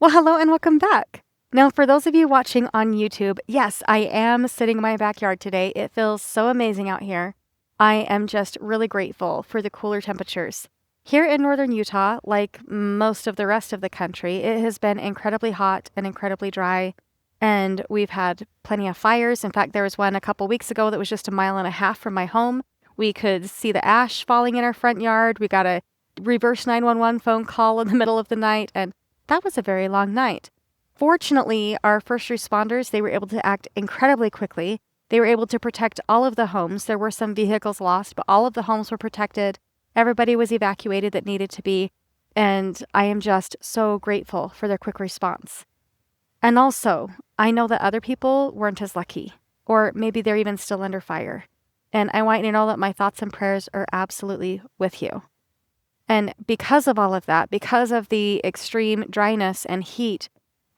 Well, hello and welcome back. Now, for those of you watching on YouTube, yes, I am sitting in my backyard today. It feels so amazing out here. I am just really grateful for the cooler temperatures. Here in northern Utah, like most of the rest of the country, it has been incredibly hot and incredibly dry, and we've had plenty of fires. In fact, there was one a couple weeks ago that was just a mile and a half from my home. We could see the ash falling in our front yard. We got a reverse 911 phone call in the middle of the night, and that was a very long night. Fortunately, our first responders, they were able to act incredibly quickly. They were able to protect all of the homes. There were some vehicles lost, but all of the homes were protected. Everybody was evacuated that needed to be, and I am just so grateful for their quick response. And also, I know that other people weren't as lucky, or maybe they're even still under fire. And I want you to know that my thoughts and prayers are absolutely with you. And because of all of that, because of the extreme dryness and heat,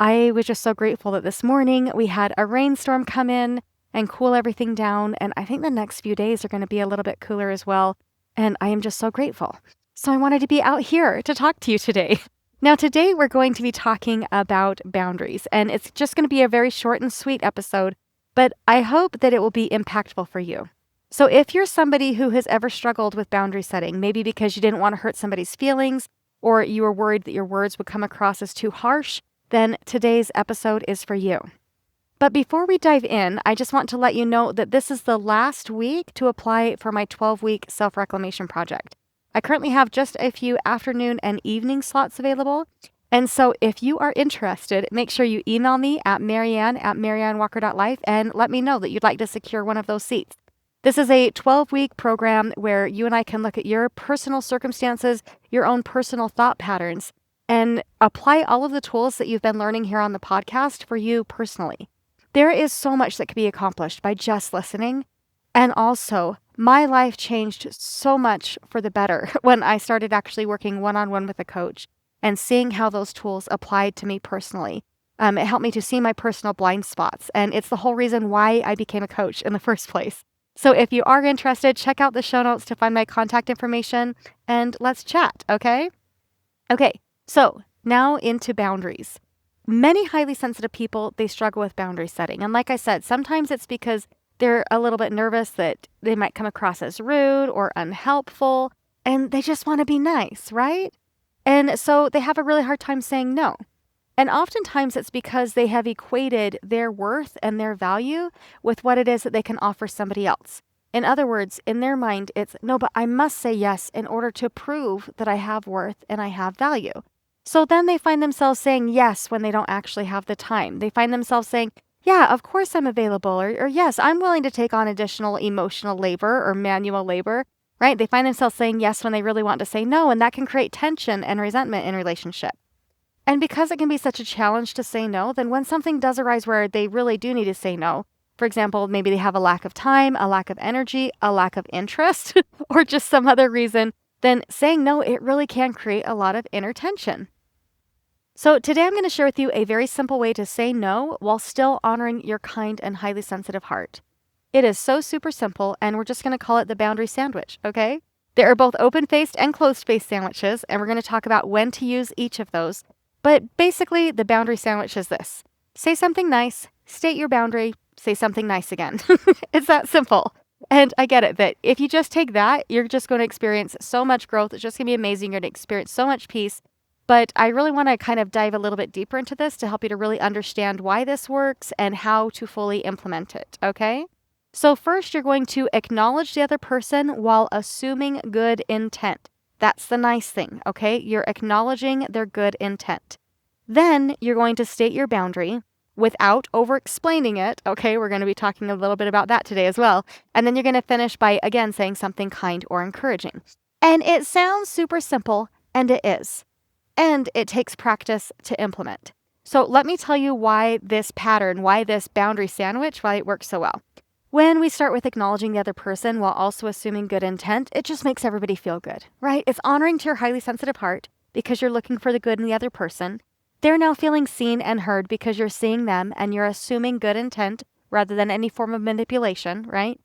I was just so grateful that this morning we had a rainstorm come in and cool everything down. And I think the next few days are going to be a little bit cooler as well. And I am just so grateful. So I wanted to be out here to talk to you today. Now, today we're going to be talking about boundaries. And it's just going to be a very short and sweet episode, but I hope that it will be impactful for you. So if you're somebody who has ever struggled with boundary setting, maybe because you didn't want to hurt somebody's feelings or you were worried that your words would come across as too harsh, then today's episode is for you. But before we dive in, I just want to let you know that this is the last week to apply for my 12-week self-reclamation project. I currently have just a few afternoon and evening slots available. And so if you are interested, make sure you email me at MaryAnn@MaryAnnWalker.life and let me know that you'd like to secure one of those seats. This is a 12-week program where you and I can look at your personal circumstances, your own personal thought patterns, and apply all of the tools that you've been learning here on the podcast for you personally. There is so much that can be accomplished by just listening. And also, my life changed so much for the better when I started actually working one-on-one with a coach and seeing how those tools applied to me personally. It helped me to see my personal blind spots, and it's the whole reason why I became a coach in the first place. So if you are interested, check out the show notes to find my contact information, and let's chat, okay? Okay, so now into boundaries. Many highly sensitive people, they struggle with boundary setting. And like I said, sometimes it's because they're a little bit nervous that they might come across as rude or unhelpful, and they just want to be nice, right? And so they have a really hard time saying no. And oftentimes it's because they have equated their worth and their value with what it is that they can offer somebody else. In other words, in their mind, it's, no, but I must say yes in order to prove that I have worth and I have value. So then they find themselves saying yes when they don't actually have the time. They find themselves saying, yeah, of course I'm available, or yes, I'm willing to take on additional emotional labor or manual labor, right? They find themselves saying yes when they really want to say no, and that can create tension and resentment in a relationship. And because it can be such a challenge to say no, then when something does arise where they really do need to say no, for example, maybe they have a lack of time, a lack of energy, a lack of interest, or just some other reason, then saying no, it really can create a lot of inner tension. So today I'm going to share with you a very simple way to say no while still honoring your kind and highly sensitive heart. It is so super simple, and we're just going to call it the boundary sandwich, okay? There are both open-faced and closed-faced sandwiches, and we're going to talk about when to use each of those. But basically, the boundary sandwich is this. Say something nice, state your boundary, say something nice again. It's that simple. And I get it that if you just take that, you're just going to experience so much growth. It's just going to be amazing. You're going to experience so much peace. But I really want to kind of dive a little bit deeper into this to help you to really understand why this works and how to fully implement it, okay? So first, you're going to acknowledge the other person while assuming good intent. That's the nice thing, okay? You're acknowledging their good intent. Then you're going to state your boundary without over-explaining it, okay? We're going to be talking a little bit about that today as well. And then you're going to finish by, again, saying something kind or encouraging. And it sounds super simple, and it is. And it takes practice to implement. So let me tell you why this pattern, why this boundary sandwich, why it works so well. When we start with acknowledging the other person while also assuming good intent, it just makes everybody feel good, right? It's honoring to your highly sensitive heart because you're looking for the good in the other person. They're now feeling seen and heard because you're seeing them and you're assuming good intent rather than any form of manipulation, right?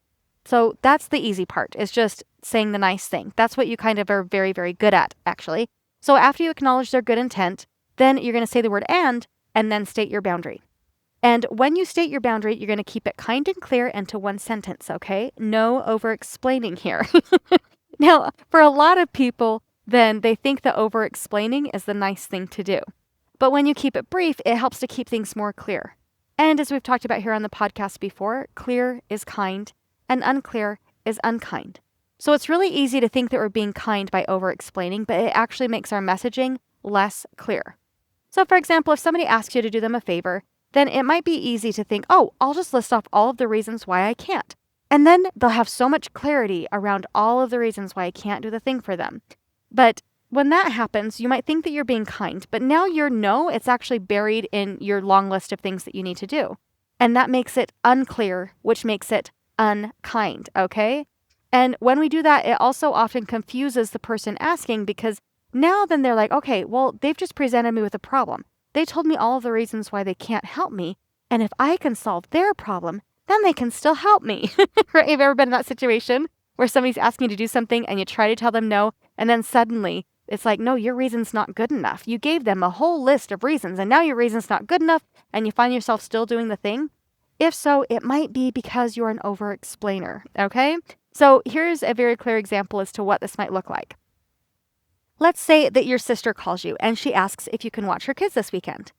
So that's the easy part, is just saying the nice thing. That's what you kind of are very, very good at, actually. So after you acknowledge their good intent, Then you're going to say the word and then state your boundary. And when you state your boundary, you're going to keep it kind and clear and to one sentence, okay? No over-explaining here. Now, for a lot of people, then they think that over-explaining is the nice thing to do. But when you keep it brief, it helps to keep things more clear. And as we've talked about here on the podcast before, clear is kind and unclear is unkind. So it's really easy to think that we're being kind by over-explaining, but it actually makes our messaging less clear. So for example, if somebody asks you to do them a favor, then it might be easy to think, oh, I'll just list off all of the reasons why I can't. And then they'll have so much clarity around all of the reasons why I can't do the thing for them. But when that happens, you might think that you're being kind, but now your no, it's actually buried in your long list of things that you need to do. And that makes it unclear, which makes it unkind, okay? And when we do that, it also often confuses the person asking because now then they're like, okay, well, they've just presented me with a problem. They told me all of the reasons why they can't help me. And if I can solve their problem, then they can still help me. Right? Have you ever been in that situation where somebody's asking you to do something and you try to tell them no, and then suddenly it's like, no, your reason's not good enough. You gave them a whole list of reasons and now your reason's not good enough and you find yourself still doing the thing? If so, it might be because you're an over-explainer, okay? So here's a very clear example as to what this might look like. Let's say that your sister calls you and she asks if you can watch her kids this weekend.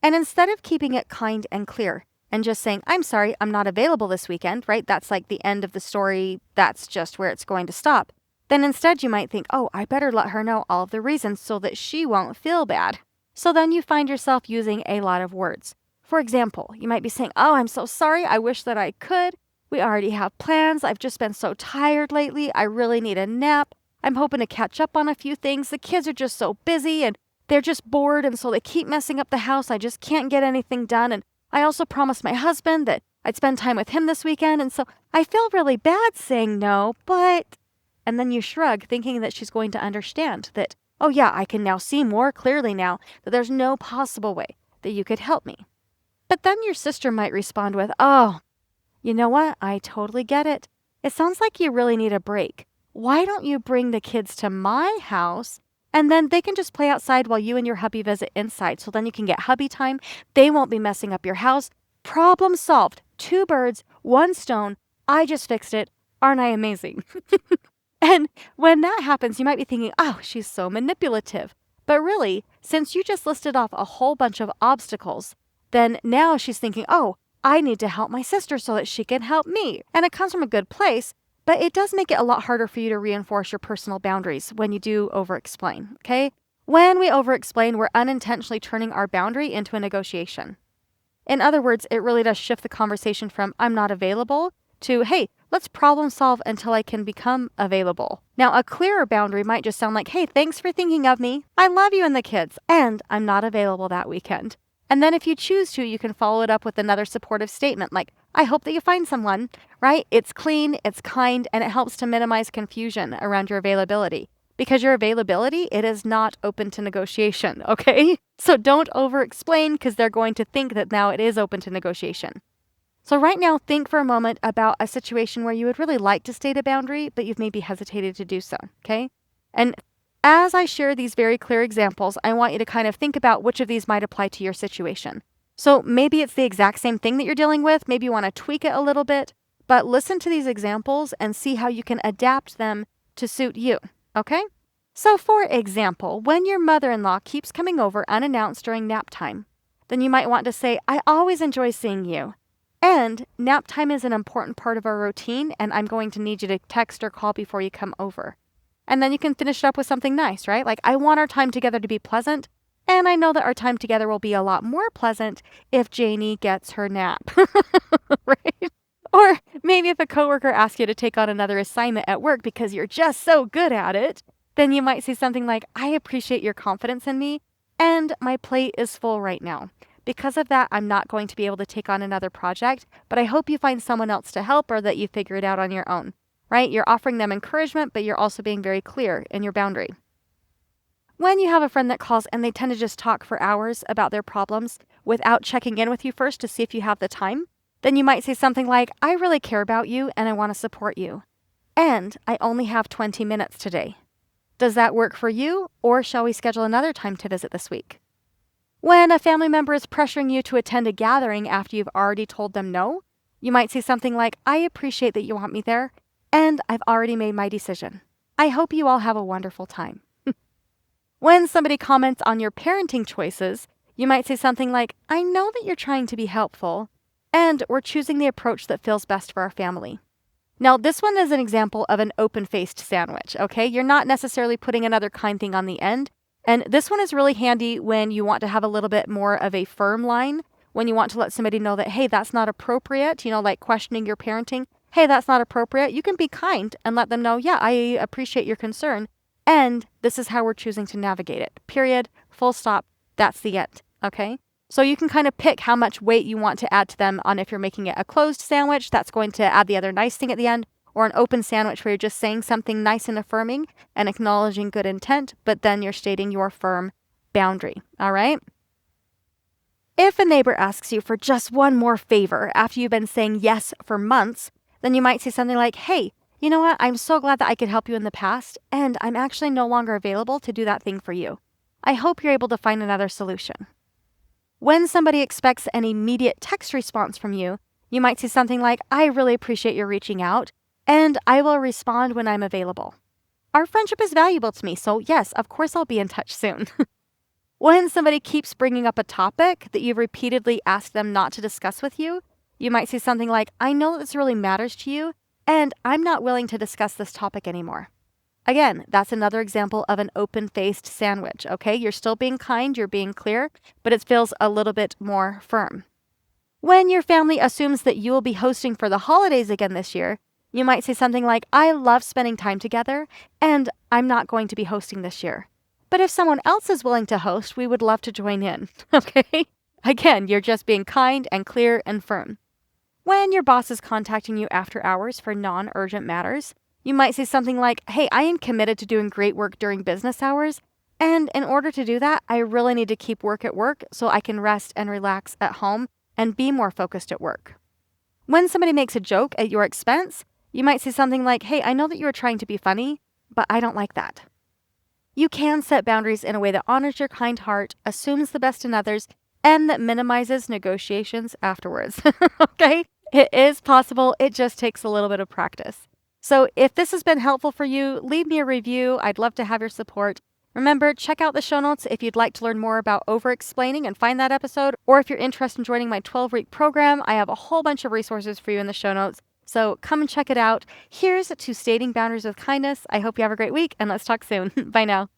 And instead of keeping it kind and clear and just saying, I'm sorry, I'm not available this weekend, right? That's like the end of the story. That's just where it's going to stop. Then instead you might think, oh, I better let her know all of the reasons so that she won't feel bad. So then you find yourself using a lot of words. For example, you might be saying, oh, I'm so sorry. I wish that I could. We already have plans. I've just been so tired lately. I really need a nap. I'm hoping to catch up on a few things. The kids are just so busy and they're just bored and so they keep messing up the house. I just can't get anything done. And I also promised my husband that I'd spend time with him this weekend. And so I feel really bad saying no, but... And then you shrug, thinking that she's going to understand that, oh yeah, I can now see more clearly now that there's no possible way that you could help me. But then your sister might respond with, oh, you know what? I totally get it. It sounds like you really need a break. Why don't you bring the kids to my house and then they can just play outside while you and your hubby visit inside so then you can get hubby time. They won't be messing up your house. Problem solved. 2 birds, 1 stone. I just fixed it. Aren't I amazing? And when that happens, you might be thinking, oh, she's so manipulative. But really, since you just listed off a whole bunch of obstacles, then now she's thinking, oh, I need to help my sister so that she can help me. And it comes from a good place, but it does make it a lot harder for you to reinforce your personal boundaries when you do over-explain, okay? When we over-explain, we're unintentionally turning our boundary into a negotiation. In other words, it really does shift the conversation from I'm not available to, hey, let's problem solve until I can become available. Now, a clearer boundary might just sound like, hey, thanks for thinking of me. I love you and the kids, and I'm not available that weekend. And then if you choose to, you can follow it up with another supportive statement like, I hope that you find someone, right? It's clean, it's kind, and it helps to minimize confusion around your availability. Because your availability, it is not open to negotiation, okay? So don't over-explain because they're going to think that now it is open to negotiation. So right now, think for a moment about a situation where you would really like to state a boundary, but you've maybe hesitated to do so, okay? And as I share these very clear examples, I want you to kind of think about which of these might apply to your situation. So maybe it's the exact same thing that you're dealing with. Maybe you want to tweak it a little bit, but listen to these examples and see how you can adapt them to suit you, okay? So for example, when your mother-in-law keeps coming over unannounced during nap time, then you might want to say, I always enjoy seeing you. And nap time is an important part of our routine, and I'm going to need you to text or call before you come over. And then you can finish it up with something nice, right? Like, I want our time together to be pleasant, and I know that our time together will be a lot more pleasant if Janie gets her nap, right? Or maybe if a coworker asks you to take on another assignment at work because you're just so good at it, then you might say something like, I appreciate your confidence in me, and my plate is full right now. Because of that, I'm not going to be able to take on another project, but I hope you find someone else to help or that you figure it out on your own, right? You're offering them encouragement, but you're also being very clear in your boundary. When you have a friend that calls and they tend to just talk for hours about their problems without checking in with you first to see if you have the time, then you might say something like, I really care about you and I want to support you. And I only have 20 minutes today. Does that work for you, or shall we schedule another time to visit this week? When a family member is pressuring you to attend a gathering after you've already told them no, you might say something like, I appreciate that you want me there, and I've already made my decision. I hope you all have a wonderful time. When somebody comments on your parenting choices, you might say something like, I know that you're trying to be helpful, and we're choosing the approach that feels best for our family. Now, this one is an example of an open-faced sandwich, okay? You're not necessarily putting another kind thing on the end. And this one is really handy when you want to have a little bit more of a firm line, when you want to let somebody know that, hey, that's not appropriate, like questioning your parenting. Hey, that's not appropriate. You can be kind and let them know, yeah, I appreciate your concern. And this is how we're choosing to navigate it. Period. Full stop. That's the end. Okay? So you can kind of pick how much weight you want to add to them on if you're making it a closed sandwich, that's going to add the other nice thing at the end, or an open sandwich where you're just saying something nice and affirming and acknowledging good intent, but then you're stating your firm boundary. All right? If a neighbor asks you for just one more favor after you've been saying yes for months, then you might say something like, hey, you know what? I'm so glad that I could help you in the past, and I'm actually no longer available to do that thing for you. I hope you're able to find another solution. When somebody expects an immediate text response from you, you might say something like, I really appreciate your reaching out, and I will respond when I'm available. Our friendship is valuable to me, so yes, of course I'll be in touch soon. When somebody keeps bringing up a topic that you've repeatedly asked them not to discuss with you, you might say something like, I know that this really matters to you, and I'm not willing to discuss this topic anymore. Again, that's another example of an open-faced sandwich, okay? You're still being kind, you're being clear, but it feels a little bit more firm. When your family assumes that you will be hosting for the holidays again this year, you might say something like, I love spending time together, and I'm not going to be hosting this year. But if someone else is willing to host, we would love to join in, okay? Again, you're just being kind and clear and firm. When your boss is contacting you after hours for non-urgent matters, you might say something like, hey, I am committed to doing great work during business hours, and in order to do that, I really need to keep work at work so I can rest and relax at home and be more focused at work. When somebody makes a joke at your expense, you might say something like, hey, I know that you are trying to be funny, but I don't like that. You can set boundaries in a way that honors your kind heart, assumes the best in others, and that minimizes negotiations afterwards. Okay? It is possible. It just takes a little bit of practice. So if this has been helpful for you, leave me a review. I'd love to have your support. Remember, check out the show notes if you'd like to learn more about over-explaining and find that episode, or if you're interested in joining my 12-week program, I have a whole bunch of resources for you in the show notes. So come and check it out. Here's to stating boundaries with kindness. I hope you have a great week, and let's talk soon. Bye now.